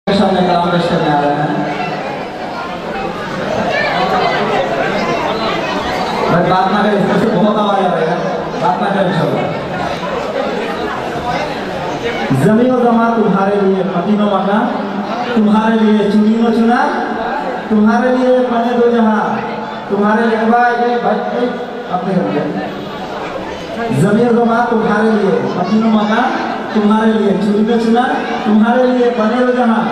सामने कलाम पेश करने आ रहे हैं। भाई बात ना करें, इसमें से बहुत आवाज आ रही है, बात ना करें। ज़मीन और ज़मा तुम्हारे लिए, मदीनो मक्का तुम्हारे लिए, चुनीनो चुना तुम्हारे लिए, बने दो जहां तुम्हारे लिए। भाई अपने ज़मीन और ज़मा तुम्हारे लिए, मदीनो मक्का तुम्हारे लिए, चुनीनो चुना तुम्हारे लिए, बने दो जहां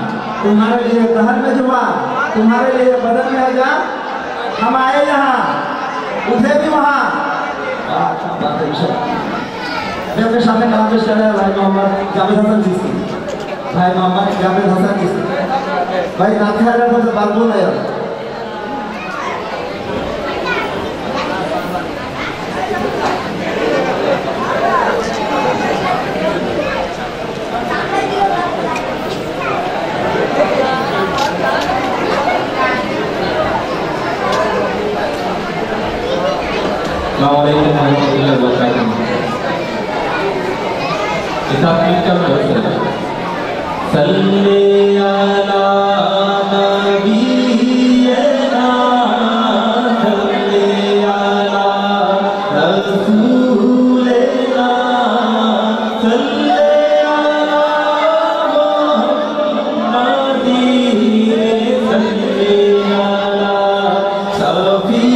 तुम्हारे लिए। दहर में जुआ तुम्हारे लिए, बदन में आजा हम आए यहाँ, उठे भी वहाँ। मैं अपने सामने कलाम पेश कर रहा है भाई मोहम्मद जावेद हसन चिश्ती, भाई मोहम्मद जावेद हसन चिश्ती। भाई नात शरीफ से बात बोल रहे हो। किताब मिलकर बहुत सल्ले अला नबी सल्ले अला रसूल सल्ले अला मुहम्मद सल्ले अला सफी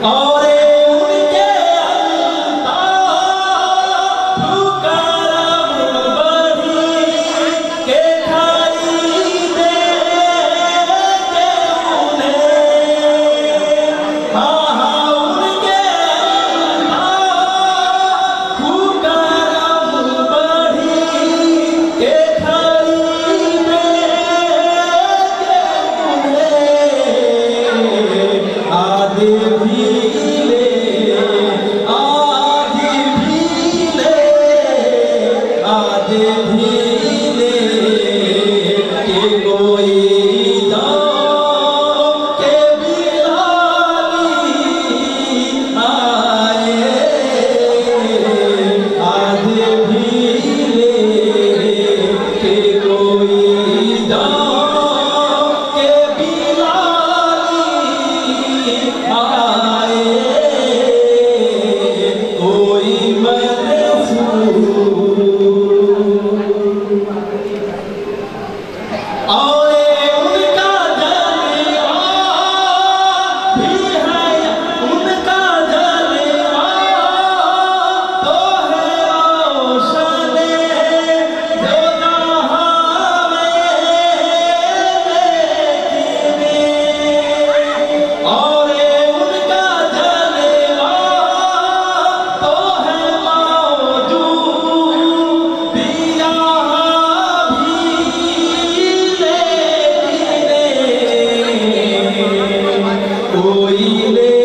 और उनके अल्ताफ करम बढ़ी के खाई दे के उन्हें, हाँ हाँ उनके अल्ताफ करम बढ़ी के खाई दे के उन्हें, आधे भी कोई ले